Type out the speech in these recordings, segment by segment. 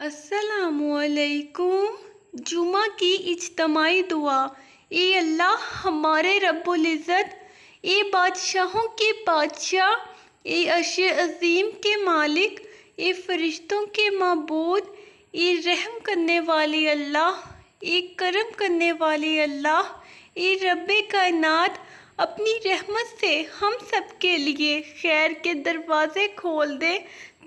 السلام علیکم۔ جمعہ کی اجتماعی دعا۔ اے اللہ ہمارے رب العزت، اے بادشاہوں کے بادشاہ، اے عرش عظیم کے مالک، اے فرشتوں کے معبود، اے رحم کرنے والے اللہ، اے کرم کرنے والے اللہ، اے رب کائنات، اپنی رحمت سے ہم سب کے لیے خیر کے دروازے کھول دے،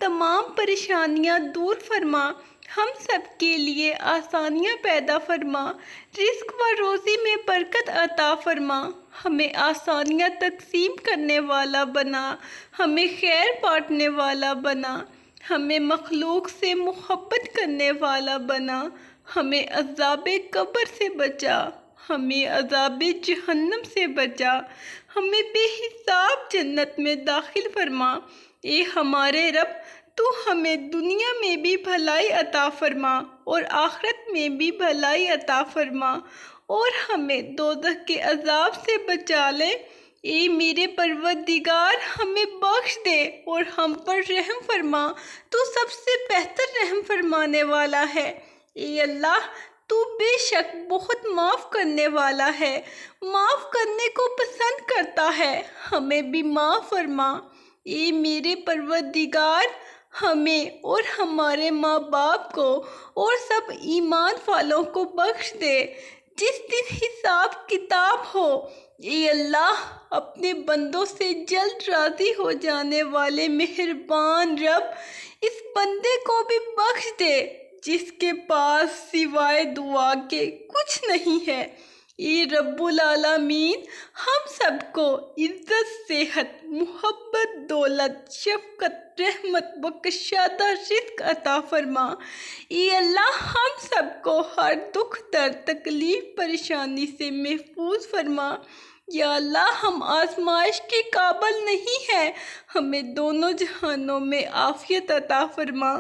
تمام پریشانیاں دور فرما، ہم سب کے لیے آسانیاں پیدا فرما، رزق و روزی میں برکت عطا فرما، ہمیں آسانیاں تقسیم کرنے والا بنا، ہمیں خیر بانٹنے والا بنا، ہمیں مخلوق سے محبت کرنے والا بنا، ہمیں عذاب قبر سے بچا، ہمیں عذاب جہنم سے بچا، ہمیں بے حساب جنت میں داخل فرما۔ اے ہمارے رب، تو ہمیں دنیا میں بھی بھلائی عطا فرما اور آخرت میں بھی بھلائی عطا فرما، اور ہمیں دوزخ کے عذاب سے بچا لے۔ اے میرے پروردگار، ہمیں بخش دے اور ہم پر رحم فرما، تو سب سے بہتر رحم فرمانے والا ہے۔ اے اللہ، تو بے شک بہت معاف کرنے والا ہے، معاف کرنے کو پسند کرتا ہے، ہمیں بھی معاف فرما۔ اے میرے پروردگار، ہمیں اور ہمارے ماں باپ کو اور سب ایمان والوں کو بخش دے جس دن حساب کتاب ہو۔ اے اللہ، اپنے بندوں سے جلد راضی ہو جانے والے مہربان رب، اس بندے کو بھی بخش دے جس کے پاس سوائے دعا کے کچھ نہیں ہے۔ اے رب العالمین، ہم سب کو عزت، صحت، محبت، دولت، شفقت، رحمت و کشادہ رزق عطا فرما۔ اے اللہ، ہم سب کو ہر دکھ، درد، تکلیف، پریشانی سے محفوظ فرما۔ یا اللہ، ہم آزمائش کے قابل نہیں ہیں، ہمیں دونوں جہانوں میں عافیت عطا فرما۔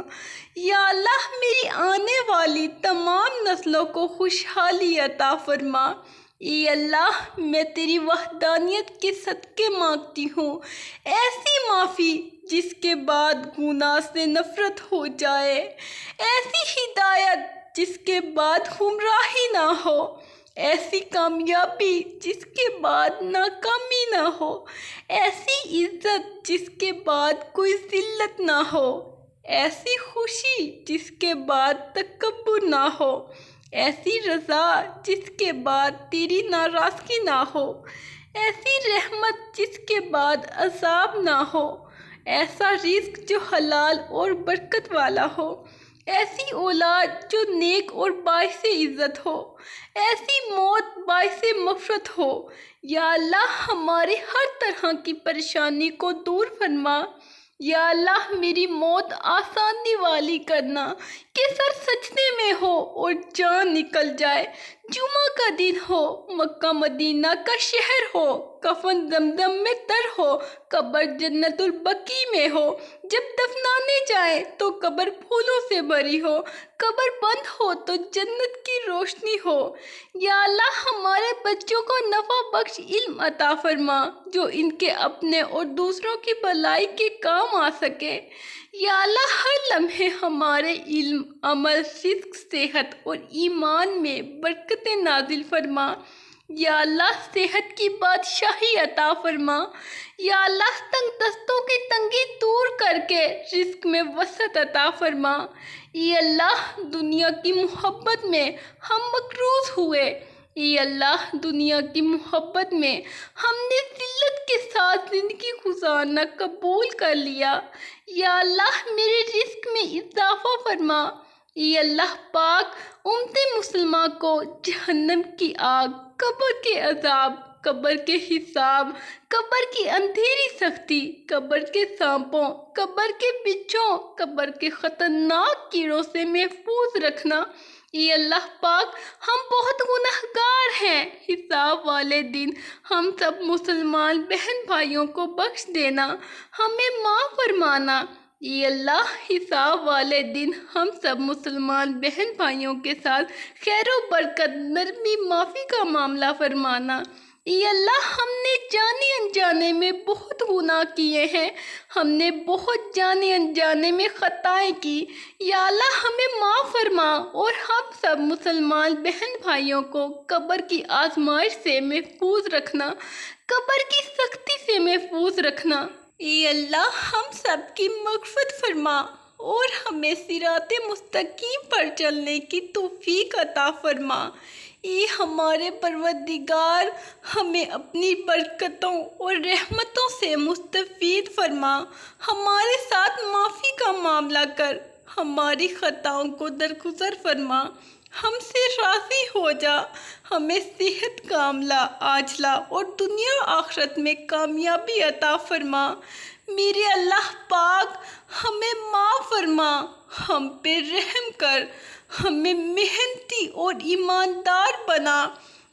یا اللہ، میری آنے والی تمام نسلوں کو خوشحالی عطا فرما۔ اے اللہ، میں تیری وحدانیت کے صدقے مانگتی ہوں، ایسی معافی جس کے بعد گناہ سے نفرت ہو جائے، ایسی ہدایت جس کے بعد گمراہی نہ ہو، ایسی کامیابی جس کے بعد ناکامی نہ ہو، ایسی عزت جس کے بعد کوئی ذلت نہ ہو، ایسی خوشی جس کے بعد تکبر نہ ہو، ایسی رضا جس کے بعد تیری ناراضگی نہ ہو، ایسی رحمت جس کے بعد عذاب نہ ہو، ایسا رزق جو حلال اور برکت والا ہو، ایسی اولاد جو نیک اور باعث عزت ہو، ایسی موت باعث مغفرت ہو۔ یا اللہ، ہماری ہر طرح کی پریشانی کو دور فرما۔ یا اللہ، میری موت آسانی والی کرنا کہ سر سجدے میں ہو اور جان نکل جائے، جمعہ کا دن ہو، مکہ مدینہ کا شہر ہو، کفن زمزم میں تر ہو، قبر جنت البقیع میں ہو، جب دفنانے جائیں تو قبر پھولوں سے بھری ہو، قبر بند ہو تو جنت کی روشنی ہو۔ یا اللہ، ہمارے بچوں کو نفع بخش علم عطا فرما جو ان کے اپنے اور دوسروں کی بھلائی کے کام آ سکے۔ یا اللہ، ہر لمحے ہمارے علم، عمل، رزق، صحت اور ایمان میں برکتیں نازل فرما۔ یا اللہ، صحت کی بادشاہی عطا فرما۔ یا اللہ، تنگ دستوں کی تنگی دور کر کے رزق میں وسعت عطا فرما۔ اے اللہ، دنیا کی محبت میں ہم مقروض ہوئے، اے اللہ، دنیا کی محبت میں ہم نے ذلت کے ساتھ زندگی گزارنا قبول کر لیا۔ یا اللہ، میرے رزق میں اضافہ فرما۔ اے اللہ پاک، امت مسلمہ کو جہنم کی آگ، قبر کے عذاب، قبر کے حساب، قبر کی اندھیری سختی، قبر کے سانپوں، قبر کے بچھوں، قبر کے خطرناک کیڑوں سے محفوظ رکھنا۔ اے اللہ پاک، ہم بہت گنہگار ہیں، حساب والے دن ہم سب مسلمان بہن بھائیوں کو بخش دینا، ہمیں معاف فرمانا۔ اے اللہ، حساب والے دن ہم سب مسلمان بہن بھائیوں کے ساتھ خیر و برکت، نرمی، معافی کا معاملہ فرمانا۔ اے اللہ ہم نے جانے انجانے میں بہت گناہ کیے ہیں، ہم نے بہت جانے انجانے میں خطائیں کی، یا اللہ ہمیں معاف فرما اور ہم سب مسلمان بہن بھائیوں کو قبر کی آزمائش سے محفوظ رکھنا، قبر کی سختی سے محفوظ رکھنا۔ اے اللہ ہم سب کی مغفرت فرما اور ہمیں صراط مستقیم پر چلنے کی توفیق عطا فرما۔ اے ہمارے پروردگار ہمیں اپنی برکتوں اور رحمتوں سے مستفید فرما، ہمارے ساتھ معافی کا معاملہ کر، ہماری خطاؤں کو درگزر فرما، ہم سے راضی ہو جا، ہمیں صحت کاملہ عاجلہ اور دنیا آخرت میں کامیابی عطا فرما۔ میرے اللہ پاک ہمیں معاف فرما، ہم پہ رحم کر، ہمیں محنتی اور ایماندار بنا۔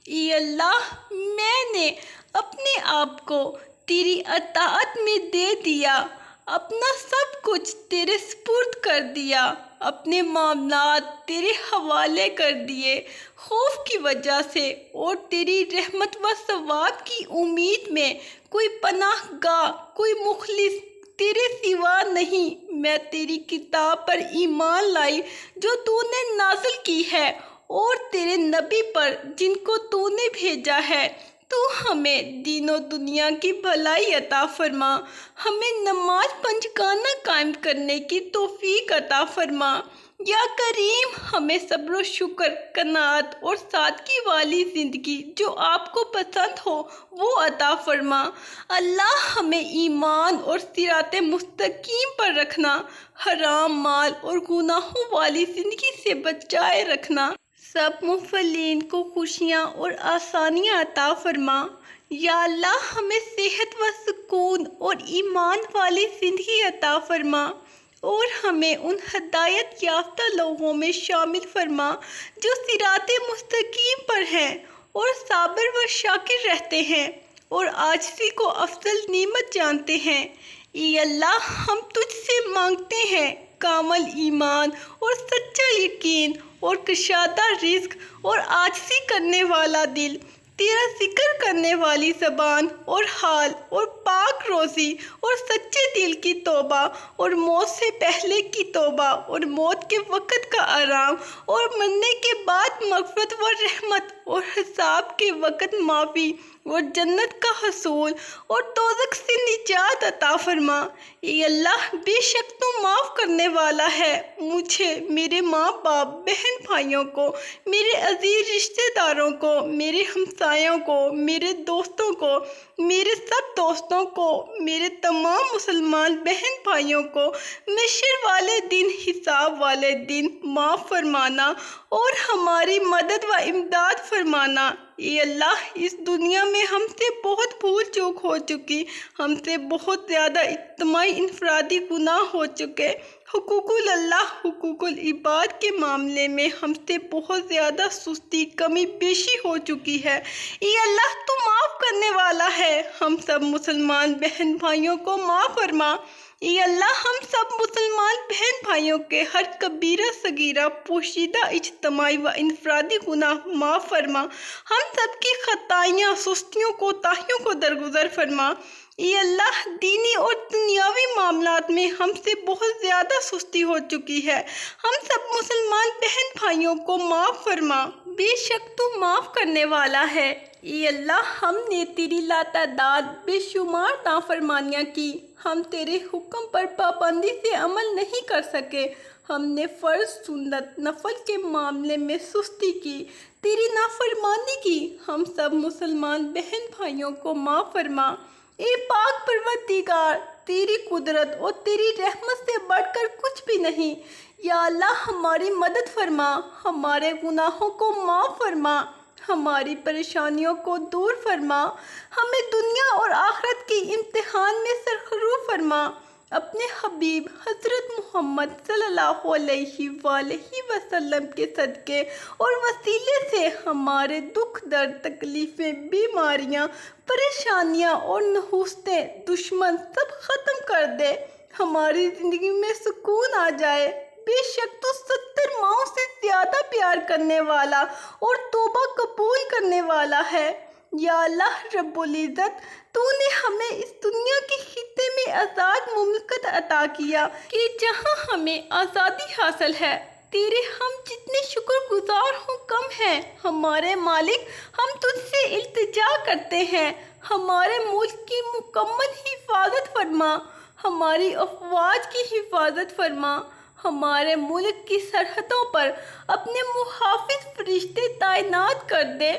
اے اللہ میں نے اپنے آپ کو تیری اطاعت میں دے دیا، اپنا سب کچھ تیرے سپرد کر دیا، اپنے معاملات تیرے حوالے کر دیے، خوف کی وجہ سے اور تیری رحمت و ثواب کی امید میں۔ کوئی پناہ گاہ، کوئی مخلص تیرے سوا نہیں۔ میں تیری کتاب پر ایمان لائی جو تو نے نازل کی ہے، اور تیرے نبی پر جن کو تو نے بھیجا ہے۔ تو ہمیں دین و دنیا کی بھلائی عطا فرما، ہمیں نماز پنجگانہ قائم کرنے کی توفیق عطا فرما۔ یا کریم ہمیں صبر و شکر، قناعت اور سادگی والی زندگی جو آپ کو پسند ہو وہ عطا فرما۔ اللہ ہمیں ایمان اور صراط مستقیم پر رکھنا، حرام مال اور گناہوں والی زندگی سے بچائے رکھنا۔ سب مفلین کو خوشیاں اور آسانیاں عطا فرما۔ یا اللہ ہمیں صحت و سکون اور ایمان والی زندگی عطا فرما، اور ہمیں ان ہدایت یافتہ لوگوں میں شامل فرما جو صراط مستقیم پر ہیں اور صابر و شاکر رہتے ہیں اور عاجزی کو افضل نعمت جانتے ہیں۔ اے اللہ ہم تجھ سے مانگتے ہیں کامل ایمان اور سچا یقین اور کشادہ رزق اور عاجزی کرنے والا دل، تیرا ذکر کرنے والی زبان اور حال، اور پاک روزی اور سچے دل کی توبہ، اور موت سے پہلے کی توبہ اور موت کے وقت کا آرام، اور مرنے کے بعد مغفرت و رحمت، اور حساب کے وقت معافی اور جنت کا حصول، اور دوزخ سے نجات عطا فرما۔ اے اللہ بے شک تو معاف کرنے والا ہے، مجھے، میرے ماں باپ، بہن بھائیوں کو، میرے عزیز رشتہ داروں کو، میرے ہمسایوں کو، میرے دوستوں کو، میرے سب دوستوں کو، میرے تمام مسلمان بہن بھائیوں کو محشر والے دن، حساب والے دن معاف فرمانا اور ہماری مدد و امداد فرمانا۔ اے اللہ اس دنیا میں ہم سے بہت بھول چوک ہو چکی، ہم سے بہت زیادہ اجتماعی انفرادی گناہ ہو چکے، حقوق اللہ، حقوق العباد کے معاملے میں ہم سے بہت زیادہ سستی، کمی بیشی ہو چکی ہے۔ اے اللہ تو معاف کرنے والا ہے، ہم سب مسلمان بہن بھائیوں کو معاف فرما۔ اے اللہ ہم سب مسلمان بہن بھائیوں کے ہر کبیرہ صغیرہ پوشیدہ اجتماعی و انفرادی گناہ معاف فرما، ہم سب کی خطائیاں، سستیوں، کوتاہیوں کو درگزر فرما۔ اے اللہ دینی اور دنیاوی معاملات میں ہم سے بہت زیادہ سستی ہو چکی ہے، ہم سب مسلمان بہن بھائیوں کو معاف فرما، بے شک تو معاف کرنے والا ہے۔ اے اللہ ہم نے تیری لاتعداد بے شمار نافرمانیاں کی، ہم تیرے حکم پر پابندی سے عمل نہیں کر سکے، ہم نے فرض، سنت، نفل کے معاملے میں سستی کی، تیری نافرمانی کی، ہم سب مسلمان بہن بھائیوں کو معاف فرما۔ اے پاک پروردگار تیری قدرت اور تیری رحمت سے بڑھ کر کچھ بھی نہیں، یا اللہ ہماری مدد فرما، ہمارے گناہوں کو معاف فرما، ہماری پریشانیوں کو دور فرما، ہمیں دنیا اور آخرت کے امتحان میں سرخرو فرما، اپنے حبیب حضرت محمد صلی اللہ علیہ وآلہ وسلم کے صدقے اور وسیلے سے ہمارے دکھ، درد، تکلیفیں، بیماریاں، پریشانیاں اور نحوستیں، دشمن سب ختم کر دے، ہماری زندگی میں سکون آ جائے۔ بے شک تو 70 ماؤں سے زیادہ پیار کرنے والا اور توبہ قبول کرنے والا ہے۔ یا اللہ رب العزت، تو نے ہمیں اس دنیا کے خطے میں آزاد مملکت عطا کیا کہ جہاں ہمیں آزادی حاصل ہے۔ تیرے ہم جتنے شکر گزار ہوں کم ہیں۔ ہمارے مالک، ہم تجھ سے التجا کرتے ہیں، ہمارے ملک کی مکمل حفاظت فرما، ہماری افواج کی حفاظت فرما، ہمارے ملک کی سرحدوں پر اپنے محافظ فرشتے تعینات کر دے۔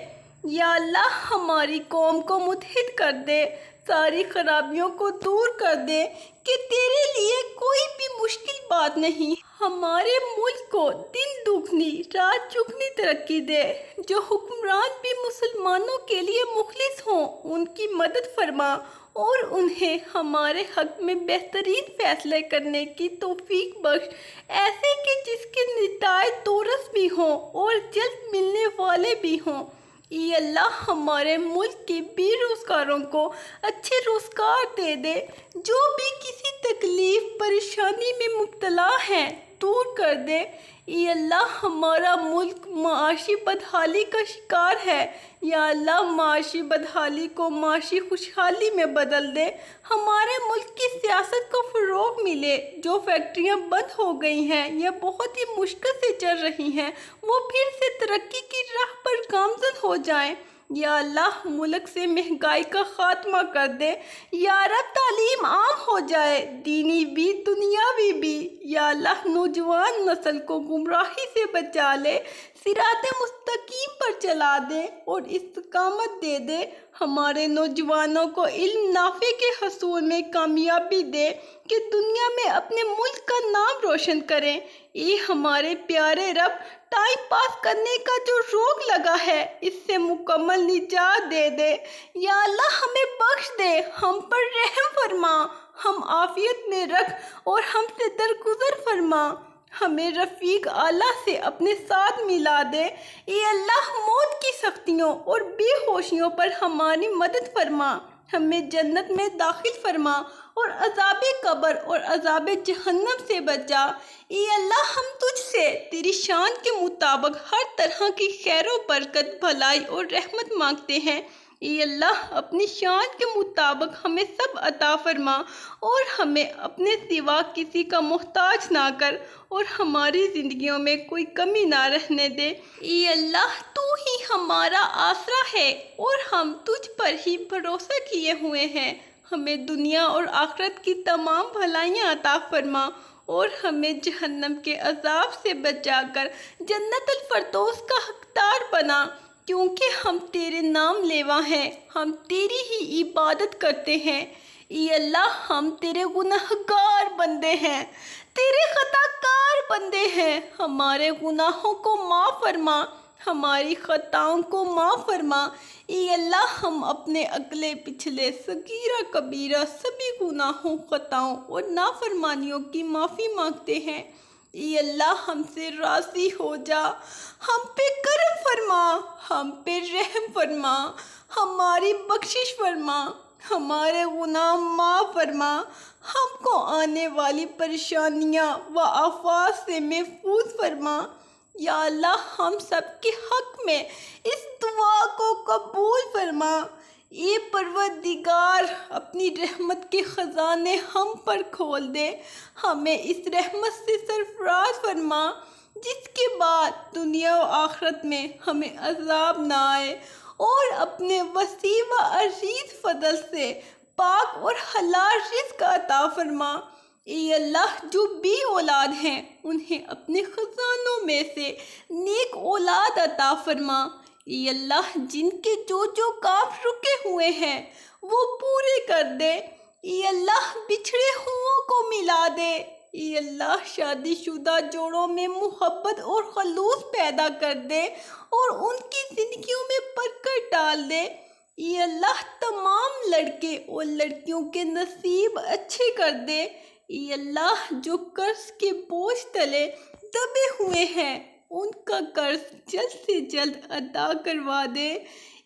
یا اللہ ہماری قوم کو متحد کر دے، ساری خرابیوں کو دور کر دے کہ تیرے لیے کوئی بھی مشکل بات نہیں۔ ہمارے ملک کو دن دگنی رات چگنی ترقی دے، جو حکمران بھی مسلمانوں کے لیے مخلص ہوں ان کی مدد فرما اور انہیں ہمارے حق میں بہترین فیصلے کرنے کی توفیق بخش، ایسے کہ جس کے نتائج دورس بھی ہوں اور جلد ملنے والے بھی ہوں۔ اے اللہ ہمارے ملک کے بے روزگاروں کو اچھے روزگار دے دے، جو بھی کسی تکلیف پریشانی میں مبتلا ہیں دور کر دے۔ اے اللہ ہمارا ملک معاشی بدحالی کا شکار ہے، یا اللہ معاشی بدحالی کو معاشی خوشحالی میں بدل دے۔ ہمارے ملک کی سیاست کو فروغ ملے، جو فیکٹریاں بند ہو گئی ہیں یا بہت ہی مشکل سے چل رہی ہیں وہ پھر سے ترقی کی راہ پر گامزن ہو جائیں۔ یا اللہ ملک سے مہنگائی کا خاتمہ کر دے۔ یا رب تعلیم عام ہو جائے، دینی بھی دنیاوی بھی۔ یا اللہ نوجوان نسل کو گمراہی سے بچا لے، صراط مستقیم پر چلا دے اور استقامت دے دے۔ ہمارے نوجوانوں کو علم نافع کے حصول میں کامیابی دے کہ دنیا میں اپنے ملک کا نام روشن کریں۔ اے ہمارے پیارے رب، ٹائم پاس کرنے کا جو روگ لگا ہے اس سے مکمل نجات دے دے۔ یا اللہ ہمیں بخش دے، ہم پر رحم فرما، ہم عافیت میں رکھ اور ہم سے درگزر فرما، ہمیں رفیق اعلیٰ سے اپنے ساتھ ملا دے۔ اے اللہ موت کی سختیوں اور بے ہوشیوں پر ہماری مدد فرما، ہمیں جنت میں داخل فرما اور عذاب قبر اور عذاب جہنم سے بچا۔ اے اللہ ہم تجھ سے تیری شان کے مطابق ہر طرح کی خیر و برکت، بھلائی اور رحمت مانگتے ہیں۔ اے اللہ اپنی شان کے مطابق ہمیں سب عطا فرما اور ہمیں اپنے سوا کسی کا محتاج نہ کر اور ہماری زندگیوں میں کوئی کمی نہ رہنے دے۔ اے اللہ تو ہی ہمارا آسرا ہے اور ہم تجھ پر ہی بھروسہ کیے ہوئے ہیں۔ ہمیں دنیا اور آخرت کی تمام بھلائیاں عطا فرما اور ہمیں جہنم کے عذاب سے بچا کر جنت الفردوس کا حقدار بنا، کیونکہ ہم تیرے نام لیوا ہیں، ہم تیری ہی عبادت کرتے ہیں۔ اے اللہ ہم تیرے گناہگار بندے ہیں، تیرے خطا کار بندے ہیں، ہمارے گناہوں کو معاف فرما، ہماری خطاؤں کو معاف فرما۔ اے اللہ ہم اپنے اگلے پچھلے صغیرہ کبیرہ سبھی گناہوں، خطاؤں اور نافرمانیوں کی معافی مانگتے ہیں۔ اے اللہ ہم سے راضی ہو جا، ہم پہ کرم فرما، ہم پہ رحم فرما، ہماری بخشش فرما، ہمارے گناہ معاف فرما، ہم کو آنے والی پریشانیاں و آفات سے محفوظ فرما۔ یا اللہ ہم سب کے حق میں اس دعا کو قبول فرما۔ اے پروردگار اپنی رحمت کے خزانے ہم پر کھول دے، ہمیں اس رحمت سے سرفراز فرما جس کے بعد دنیا و آخرت میں ہمیں عذاب نہ آئے، اور اپنے وسیع و عریض فضل سے پاک اور حلال رزق عطا فرما۔ اے اللہ جو بے اولاد ہیں انہیں اپنے خزانوں میں سے نیک اولاد عطا فرما۔ اے اللہ جن کے جو کام رکے ہوئے ہیں وہ پورے کر دے۔ اے اللہ بچھڑے ہوں کو ملا دے۔ اے اللہ شادی شدہ جوڑوں میں محبت اور خلوص پیدا کر دے اور ان کی زندگیوں میں برکت ڈال دے۔ اے اللہ تمام لڑکے اور لڑکیوں کے نصیب اچھے کر دے۔ اے اللہ جو قرض کے بوجھ تلے دبے ہوئے ہیں ان کا قرض جلد سے جلد ادا کروا دے۔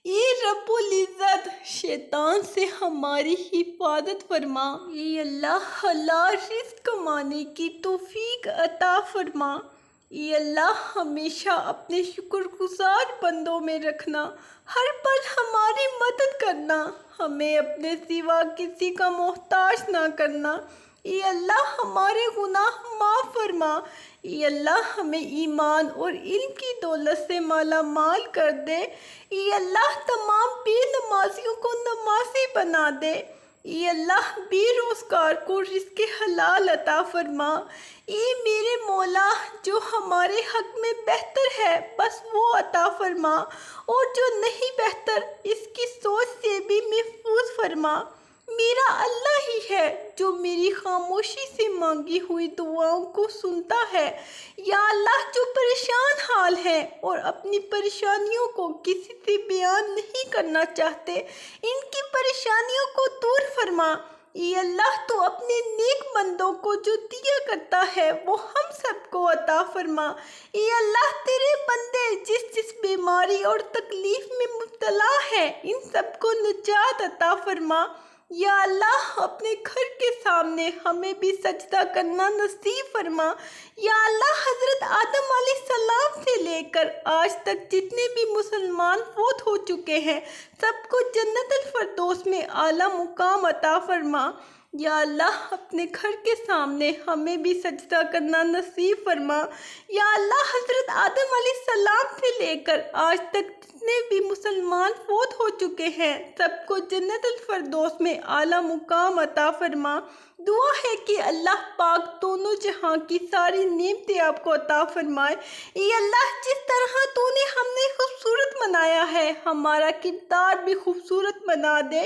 اے رب العزت شیطان سے ہماری حفاظت فرما۔ اے اللہ حلال رزق کمانے کی توفیق عطا فرما۔ اے اللہ ہمیشہ اپنے شکر گزار بندوں میں رکھنا، ہر پل ہماری مدد کرنا، ہمیں اپنے سوا کسی کا محتاج نہ کرنا۔ اے اللہ ہمارے گناہ معاف فرما۔ اے اللہ ہمیں ایمان اور علم کی دولت سے مالا مال کر دے۔ اے اللہ تمام بے نمازیوں کو نمازی بنا دے۔ اے اللہ بے روزگار کو رزق حلال عطا فرما۔ اے میرے مولا، جو ہمارے حق میں بہتر ہے بس وہ عطا فرما، اور جو نہیں بہتر اس کی سوچ سے بھی محفوظ فرما۔ میرا اللہ ہی ہے جو میری خاموشی سے مانگی ہوئی دعاؤں کو سنتا ہے۔ یا اللہ جو پریشان حال ہیں اور اپنی پریشانیوں کو کسی سے بیان نہیں کرنا چاہتے، ان کی پریشانیوں کو دور فرما۔ اے اللہ تو اپنے نیک بندوں کو جو دیا کرتا ہے وہ ہم سب کو عطا فرما۔ اے اللہ تیرے بندے جس جس بیماری اور تکلیف میں مبتلا ہے ان سب کو نجات عطا فرما۔ یا اللہ اپنے گھر کے سامنے ہمیں بھی سجدہ کرنا نصیب فرما۔ یا اللہ حضرت آدم علیہ السلام سے لے کر آج تک جتنے بھی مسلمان فوت ہو چکے ہیں سب کو جنت الفردوس میں اعلیٰ مقام عطا فرما۔ یا اللہ اپنے گھر کے سامنے ہمیں بھی سجدہ کرنا نصیب فرما۔ یا اللہ حضرت آدم علیہ السلام سے لے کر آج تک جتنے بھی مسلمان فوت ہو چکے ہیں سب کو جنت الفردوس میں اعلیٰ مقام عطا فرما۔ دعا ہے کہ اللہ پاک دونوں جہاں کی ساری نعمتیں آپ کو عطا فرمائے۔ اے اللہ جس طرح تو نے ہمیں خوبصورت بنایا ہے ہمارا کردار بھی خوبصورت بنا دے۔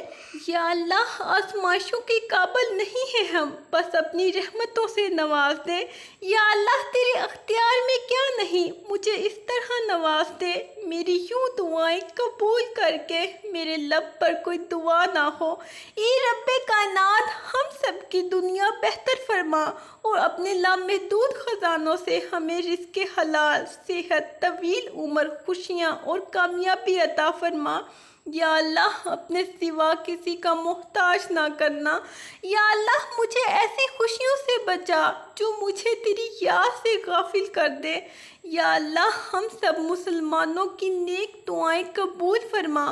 یا اللہ آزمائشوں کے قابل نہیں ہیں ہم، بس اپنی رحمتوں سے نواز دے۔ یا اللہ تیرے اختیار میں کیا نہیں، مجھے اس طرح نواز دے میری یوں دعائیں قبول کر کے میرے لب پر کوئی دعا نہ ہو۔ اے رب کائنات ہم سب کی دنیا بہتر فرما اور اپنے لامحدود خزانوں سے ہمیں رزق حلال، صحت، طویل عمر، خوشیاں اور کامیابی عطا فرما۔ یا اللہ اپنے سوا کسی کا محتاج نہ کرنا۔ یا اللہ مجھے ایسی خوشیوں سے بچا جو مجھے تیری یاد سے غافل کر دے۔ یا اللہ ہم سب مسلمانوں کی نیک دعائیں قبول فرما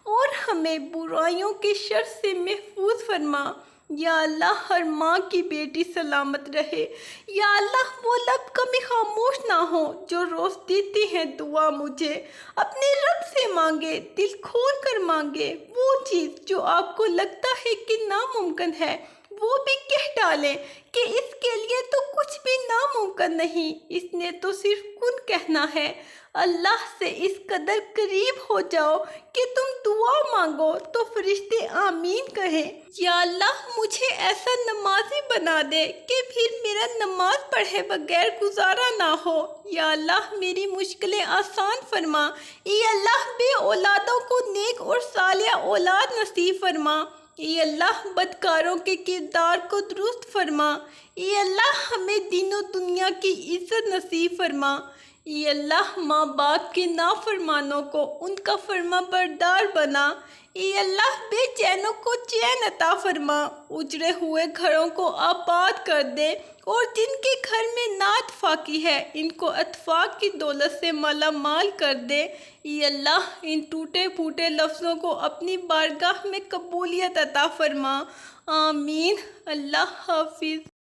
اور ہمیں برائیوں کے شر سے محفوظ فرما۔ یا اللہ ہر ماں کی بیٹی سلامت رہے۔ یا اللہ وہ لب کبھی خاموش نہ ہو جو روز دیتی ہیں دعا مجھے، اپنے رب سے مانگے، دل کھول کر مانگے، وہ چیز جو آپ کو لگتا ہے کہ ناممکن ہے وہ بھی کہہ ڈالیں کہ اس کے لیے تو کچھ بھی ناممکن نہیں، اس نے تو صرف کن کہنا ہے۔ اللہ سے اس قدر قریب ہو جاؤ کہ تم دعا مانگو تو فرشتے آمین کہیں۔ یا اللہ مجھے ایسا نمازی بنا دے کہ پھر میرا نماز پڑھے بغیر گزارا نہ ہو۔ یا اللہ میری مشکلیں آسان فرما۔ اے اللہ بے اولادوں کو نیک اور صالح اولاد نصیب فرما۔ اے اللہ بدکاروں کے کردار کو درست فرما۔ اے اللہ ہمیں دین و دنیا کی عزت نصیب فرما۔ اے اللہ ماں باپ کے نافرمانوں کو ان کا فرما بردار بنا۔ اے اللہ بے چینوں کو چین عطا فرما، اجڑے ہوئے گھروں کو آباد کر دے، اور جن کے گھر میں نااتفاقی ہے ان کو اتفاق کی دولت سے مالا مال کر دے۔ اے اللہ ان ٹوٹے پھوٹے لفظوں کو اپنی بارگاہ میں قبولیت عطا فرما۔ آمین۔ اللہ حافظ۔